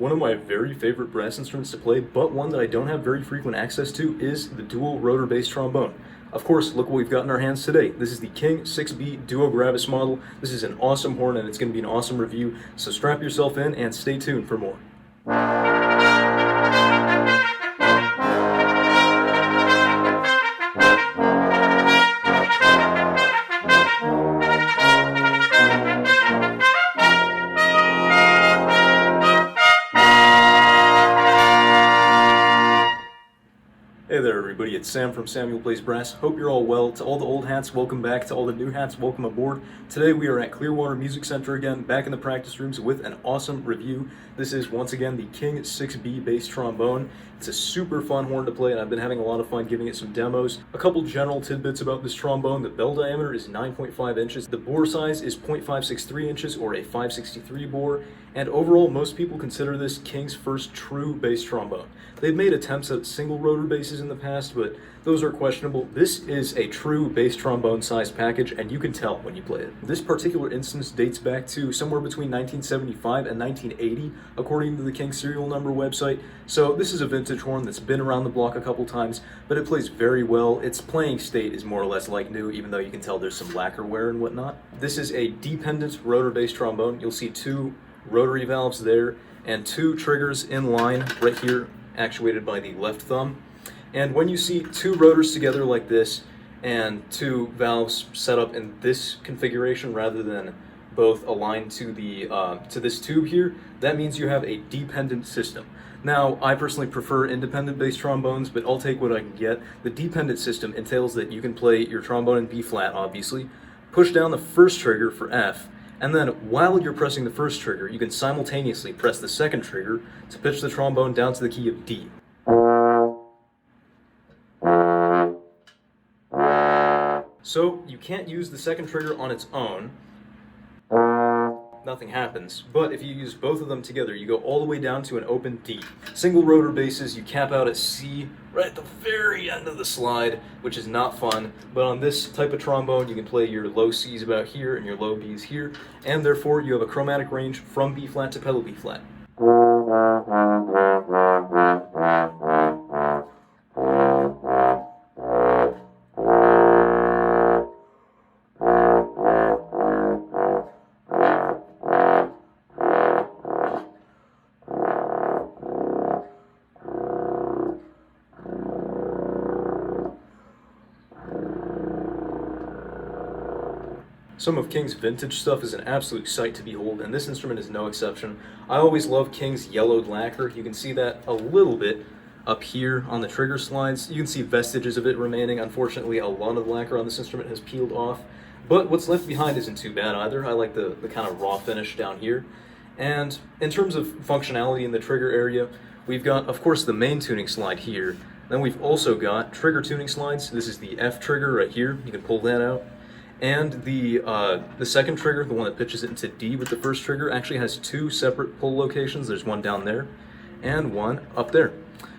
One of my very favorite brass instruments to play, but one that I don't have very frequent access to, is the dual rotor bass trombone. Of course, look what we've got in our hands today. This is the King 6B Duo Gravis model. This is an awesome horn and it's going to be an awesome review, so strap yourself in and stay tuned for more. Hey there everybody, it's Sam from Samuel Plays Brass. Hope you're all well. To all the old hats, welcome back. To all the new hats, welcome aboard. Today we are at Clearwater Music Center again, back in the practice rooms with an awesome review. This is once again the King 6B bass trombone. It's a super fun horn to play and I've been having a lot of fun giving it some demos. A couple general tidbits about this trombone. The bell diameter is 9.5 inches. The bore size is 0.563 inches or a 563 bore. And overall, most people consider this King's first true bass trombone. They've made attempts at single rotor basses in the past, but those are questionable. This is a true bass trombone sized package, and you can tell when you play it. This particular instance dates back to somewhere between 1975 and 1980, according to the King serial number website. So this is a vintage horn that's been around the block a couple times, but it plays very well. Its playing state is more or less like new, even though you can tell there's some lacquer wear and whatnot. This is a dependent rotor bass trombone. You'll see two rotary valves there and two triggers in line right here, actuated by the left thumb. And when you see two rotors together like this and two valves set up in this configuration rather than both aligned to the to this tube here, that means you have a dependent system. Now, I personally prefer independent bass trombones, but I'll take what I can get. The dependent system entails that you can play your trombone in B flat, obviously, push down the first trigger for F, and then while you're pressing the first trigger, you can simultaneously press the second trigger to pitch the trombone down to the key of D. So you can't use the second trigger on its own. Nothing happens. But if you use both of them together, you go all the way down to an open D. Single rotor basses, you cap out at C right at the very end of the slide, which is not fun. But on this type of trombone, you can play your low C's about here and your low B's here, and therefore you have a chromatic range from B flat to pedal B flat. Some of King's vintage stuff is an absolute sight to behold, and this instrument is no exception. I always love King's yellowed lacquer. You can see that a little bit up here on the trigger slides. You can see vestiges of it remaining. Unfortunately, a lot of the lacquer on this instrument has peeled off, but what's left behind isn't too bad either. I like the kind of raw finish down here. And in terms of functionality in the trigger area, we've got, of course, the main tuning slide here. Then we've also got trigger tuning slides. This is the F trigger right here. You can pull that out. And the second trigger, the one that pitches it into D with the first trigger, actually has two separate pull locations. There's one down there and one up there.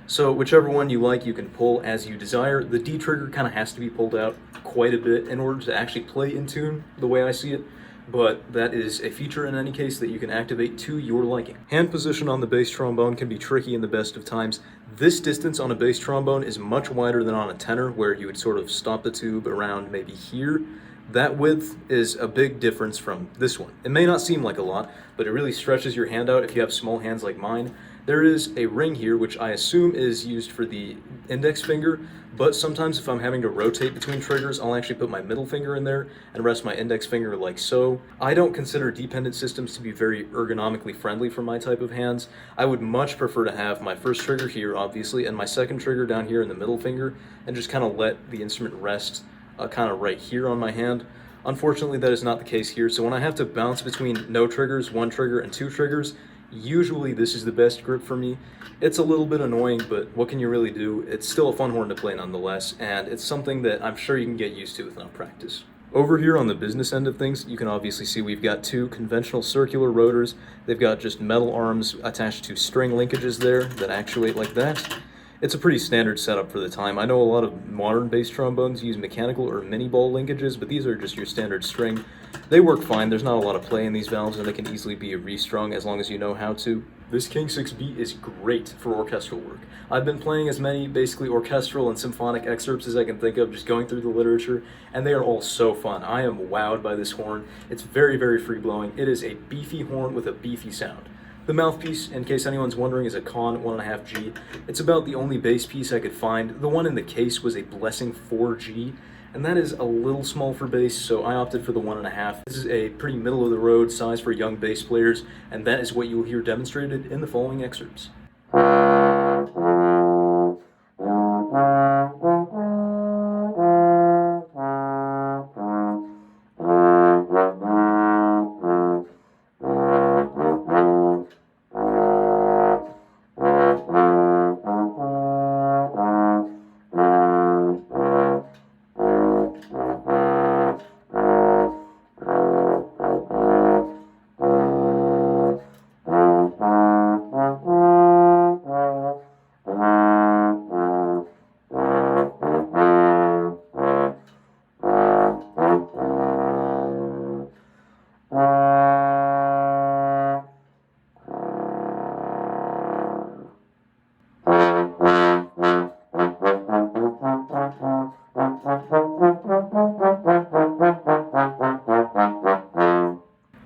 So whichever one you like, you can pull as you desire. The D trigger kind of has to be pulled out quite a bit in order to actually play in tune the way I see it, but that is a feature in any case that you can activate to your liking. Hand position on the bass trombone can be tricky in the best of times. This distance on a bass trombone is much wider than on a tenor, where you would sort of stop the tube around maybe here. That width is a big difference from this one. It may not seem like a lot, but it really stretches your hand out if you have small hands like mine. There is a ring here, which I assume is used for the index finger, but sometimes if I'm having to rotate between triggers, I'll actually put my middle finger in there and rest my index finger like so. I don't consider dependent systems to be very ergonomically friendly for my type of hands. I would much prefer to have my first trigger here, obviously, and my second trigger down here in the middle finger, and just kind of let the instrument rest kind of right here on my hand. Unfortunately, that is not the case here, so when I have to bounce between no triggers, one trigger, and two triggers, usually this is the best grip for me. It's a little bit annoying, but what can you really do? It's still a fun horn to play nonetheless, and it's something that I'm sure you can get used to with enough practice. Over here on the business end of things, you can obviously see we've got two conventional circular rotors. They've got just metal arms attached to string linkages there that actuate like that. It's a pretty standard setup for the time. I know a lot of modern bass trombones use mechanical or mini ball linkages, but these are just your standard string. They work fine, there's not a lot of play in these valves, and they can easily be restrung as long as you know how to. This King 6B is great for orchestral work. I've been playing as many basically orchestral and symphonic excerpts as I can think of, just going through the literature, and they are all so fun. I am wowed by this horn. It's very, very free-blowing. It is a beefy horn with a beefy sound. The Mouthpiece, in case anyone's wondering, is a Conn 1.5G. It's about the only bass piece I could find. The one in the case was a Blessing 4G, and that is a little small for bass, so I opted for the 1.5. This is a pretty middle-of-the-road size for young bass players, and that is what you will hear demonstrated in the following excerpts.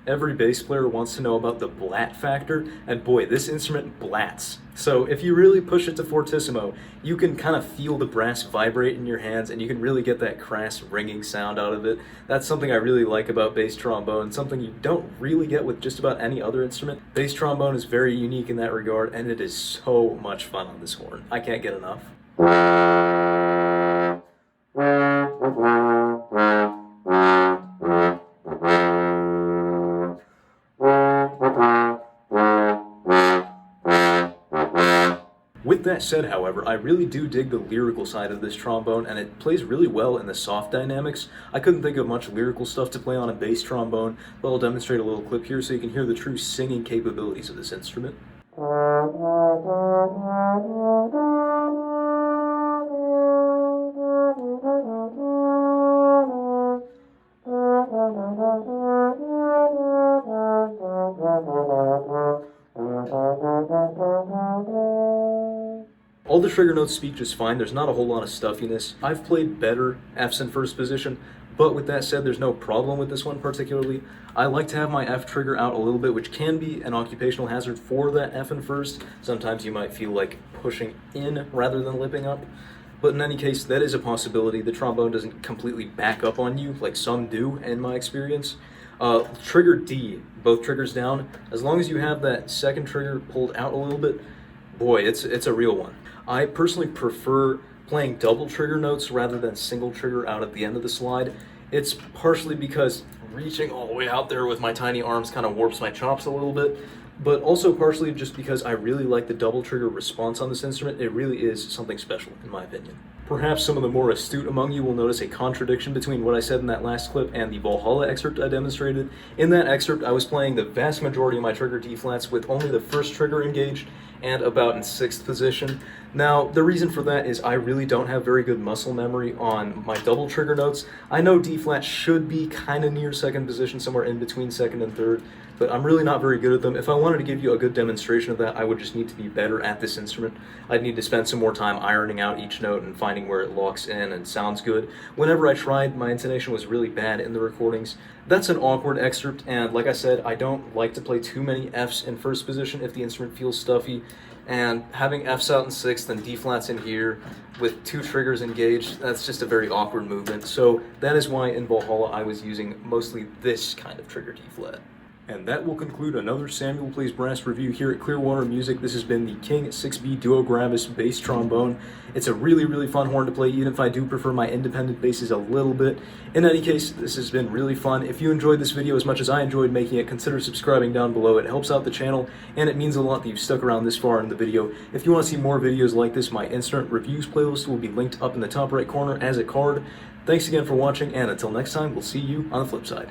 Every bass player wants to know about the blat factor, and boy, this instrument blats. So if you really push it to fortissimo, you can kind of feel the brass vibrate in your hands, and you can really get that crass ringing sound out of it. That's something I really like about bass trombone, something you don't really get with just about any other instrument. Bass trombone is very unique in that regard, and it is so much fun on this horn. I can't get enough. With that said, however, I really do dig the lyrical side of this trombone, and it plays really well in the soft dynamics. I couldn't think of much lyrical stuff to play on a bass trombone, but I'll demonstrate a little clip here so you can hear the true singing capabilities of this instrument. All the trigger notes speak just fine. There's not a whole lot of stuffiness. I've played better Fs in first position, but with that said, there's no problem with this one particularly. I like to have my F trigger out a little bit, which can be an occupational hazard for that F in first. Sometimes you might feel like pushing in rather than lipping up. But in any case, that is a possibility. The trombone doesn't completely back up on you like some do in my experience. Trigger D, both triggers down, as long as you have that second trigger pulled out a little bit, boy, it's a real one. I personally prefer playing double trigger notes rather than single trigger out at the end of the slide. It's partially because reaching all the way out there with my tiny arms kind of warps my chops a little bit, but also partially just because I really like the double trigger response on this instrument. It really is something special, in my opinion. Perhaps some of the more astute among you will notice a contradiction between what I said in that last clip and the Valhalla excerpt I demonstrated. In that excerpt, I was playing the vast majority of my trigger D-flats with only the first trigger engaged and about in 6th position. Now, the reason for that is I really don't have very good muscle memory on my double trigger notes. I know D-flat should be kind of near 2nd position, somewhere in between 2nd and 3rd, but I'm really not very good at them. If I wanted to give you a good demonstration of that, I would just need to be better at this instrument. I'd need to spend some more time ironing out each note and finding where it locks in and sounds good. Whenever I tried, my intonation was really bad in the recordings. That's an awkward excerpt, and like I said, I don't like to play too many Fs in first position if the instrument feels stuffy, and having Fs out in 6th and D-flats in here with 2 triggers engaged, that's just a very awkward movement. So that is why in Valhalla I was using mostly this kind of trigger D-flat. And that will conclude another Samuel Plays Brass review here at Clearwater Music. This has been the King 6B Duo Gravis Bass Trombone. It's a really, really fun horn to play, even if I do prefer my independent basses a little bit. In any case, this has been really fun. If you enjoyed this video as much as I enjoyed making it, consider subscribing down below. It helps out the channel, and it means a lot that you've stuck around this far in the video. If you want to see more videos like this, my instrument reviews playlist will be linked up in the top right corner as a card. Thanks again for watching, and until next time, we'll see you on the flip side.